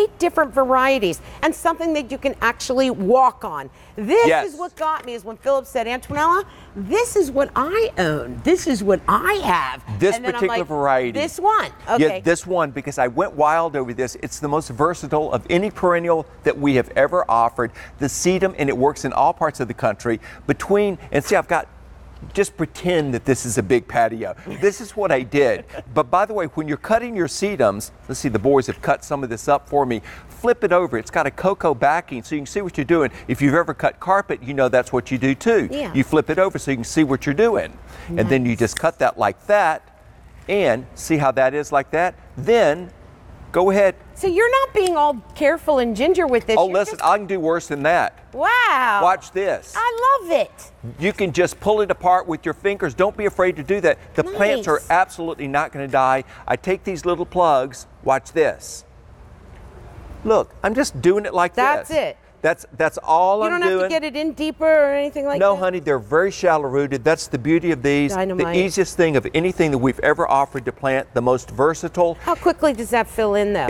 8 different varieties, and something that you can actually walk on. This Yes. is what got me, is when Philip said, Antonella, this is what I own. This is what I have. This And then I'm particular like, variety. This one. Okay. Yeah, this one, because I went wild over this. It's the most versatile of any perennial that we have ever offered. The Sedum, and it works in all parts of the country. And see, I've got, just pretend that this is a big patio. This is what I did. But by the way, when you're cutting your sedums, let's see, the boys have cut some of this up for me. Flip it over. It's got a cocoa backing so you can see what you're doing. If you've ever cut carpet, you know that's what you do too. Yeah. You flip it over so you can see what you're doing. Nice. And then you just cut that like that, and see how that is like that. Then go ahead. So you're not being all careful and ginger with this. Oh, You're listen, I can do worse than that. Wow. Watch this. I love it. You can just pull it apart with your fingers. Don't be afraid to do that. The plants are Nice. absolutely not going to die. I take these little plugs. Watch this. Look, I'm just doing it like That's this. it. That's all I'm You doing. don't have to get it in deeper or anything like that? No, honey, they're very shallow rooted. That's the beauty of these. Dynamite. The easiest thing of anything that we've ever offered to plant, the most versatile. How quickly does that fill in, though?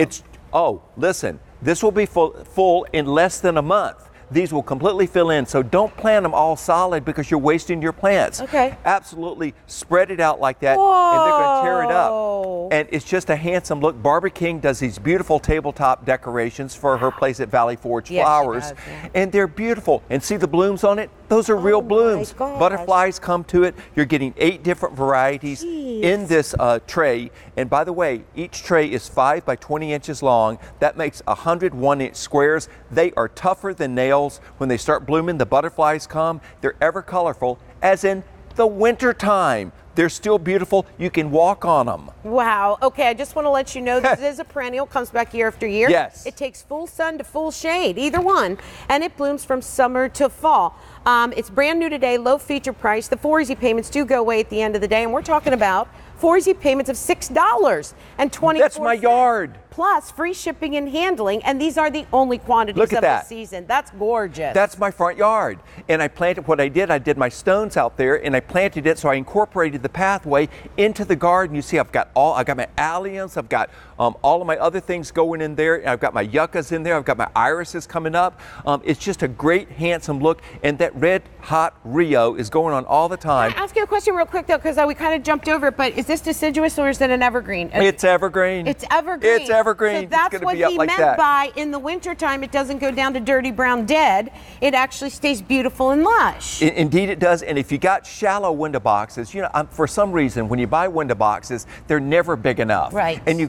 Listen, this will be full in less than a month. These will completely fill in, so don't plant them all solid because you're wasting your plants. Okay. Absolutely spread it out like that, Whoa. and they're going to tear it up. And it's just a handsome look. Barbara King does these beautiful tabletop decorations for her place at Valley Forge Yes, she Flowers, does, yeah. and they're beautiful. And see the blooms on it? Those are real my blooms. gosh. Butterflies come to it. You're getting 8 different varieties in this tray. And by the way, each tray is 5 by 20 inches long. That makes 101-inch squares. They are tougher than nails. When they start blooming, the butterflies come. They're ever colorful, as in the winter time. They're still beautiful. You can walk on them. Wow. Okay, I just want to let you know this is a perennial, comes back year after year. Yes. It takes full sun to full shade, either one, and it blooms from summer to fall. It's brand new today, low feature price. The 4 easy payments do go away at the end of the day, and we're talking about 4 easy payments of $6.24. That's my yard. Plus free shipping and handling, and these are the only quantities Look at of that. the season. That's gorgeous. That's my front yard. And I planted, what I did my stones out there, and I planted it, so I incorporated the pathway into the garden. You see, I got my alliums, I've got all of my other things going in there. I've got my yuccas in there, I've got my irises coming up. It's just a great, handsome look, and that red hot Rio is going on all the time. Can I ask you a question real quick, though, because we kind of jumped over it, but is this deciduous or is it an evergreen? It's evergreen. It's evergreen. It's evergreen. So that's it's what be up he like meant that. by in the wintertime, it doesn't go down to dirty brown dead. It actually stays beautiful and lush. Indeed it does. And if you got shallow window boxes, for some reason, when you buy window boxes, they're never big enough. Right. And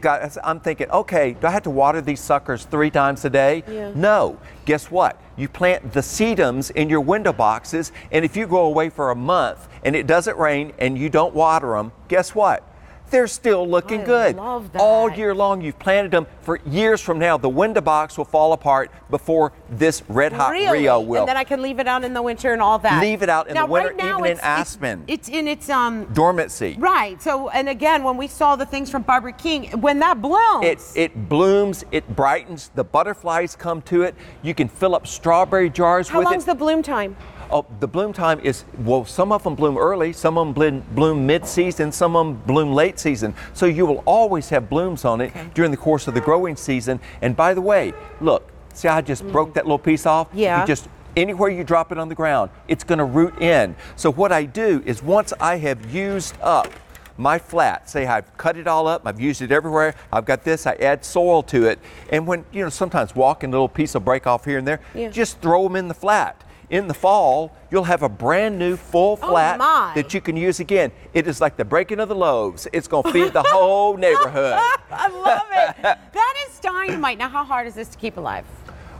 I'm thinking, okay, do I have to water these suckers 3 times a day? Yeah. No. Guess what? You plant the sedums in your window boxes, and if you go away for a month and it doesn't rain and you don't water them, guess what? They're still looking good. Love that. All year long. You've planted them for years from now. The window box will fall apart before this red hot Rio will. And then I can leave it out in the winter and all that. Leave it out in the winter, right now even in aspen. It's in its dormancy. Right. So, and again, when we saw the things from Barbara King, when that blooms, it blooms, it brightens. The butterflies come to it. You can fill up strawberry jars with it. How long's the bloom time? Oh, the bloom time is, well, some of them bloom early, some of them bloom mid-season, some of them bloom late season. So you will always have blooms on it during the course of the growing season. And by the way, look, see how I just broke that little piece off? Yeah. You just, anywhere you drop it on the ground, it's going to root in. So what I do is once I have used up my flat, say I've cut it all up, I've used it everywhere, I've got this, I add soil to it. And when, sometimes walking, a little piece will break off here and there, just throw them in the flat. In the fall, you'll have a brand new full flat that you can use again. It is like the breaking of the loaves. It's going to feed the whole neighborhood. I love it. That is dynamite. Now, how hard is this to keep alive?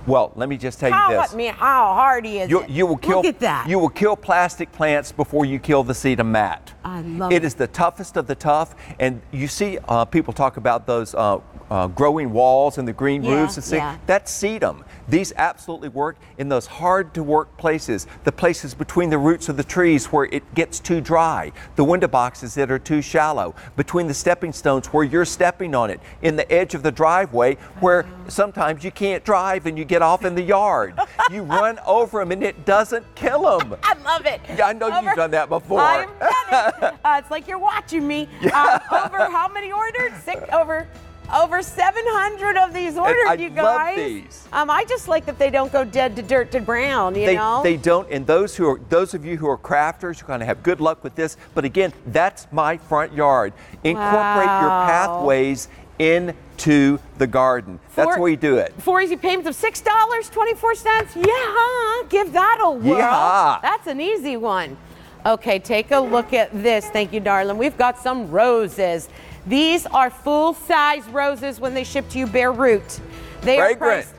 Well, let me just tell you this. How hardy is it? You will kill, Look at that. You will kill plastic plants before you kill the sedum mat. I love it. It is the toughest of the tough. And you see people talk about those growing walls and the green roofs and things. That's sedum. These absolutely work in those hard to work places, the places between the roots of the trees where it gets too dry, the window boxes that are too shallow, between the stepping stones where you're stepping on it, in the edge of the driveway where sometimes you can't drive and you get off in the yard. You run over them and it doesn't kill them. I love it. Yeah, I know you've done that before. I've done it. It's like you're watching me. Over how many orders? 6 over. Over 700 of these ordered, you guys. I love these. I just like that they don't go dead to dirt to brown, you know? They don't, and those of you who are crafters, you're going to have good luck with this. But again, that's my front yard. Incorporate your pathways into the garden. That's where you do it. 4 easy payments of $6.24. Yeah, give that a whirl. Yeah. That's an easy one. Okay, take a look at this. Thank you, darling. We've got some roses. These are full-size roses when they ship to you bare root. They are Fragrant. priced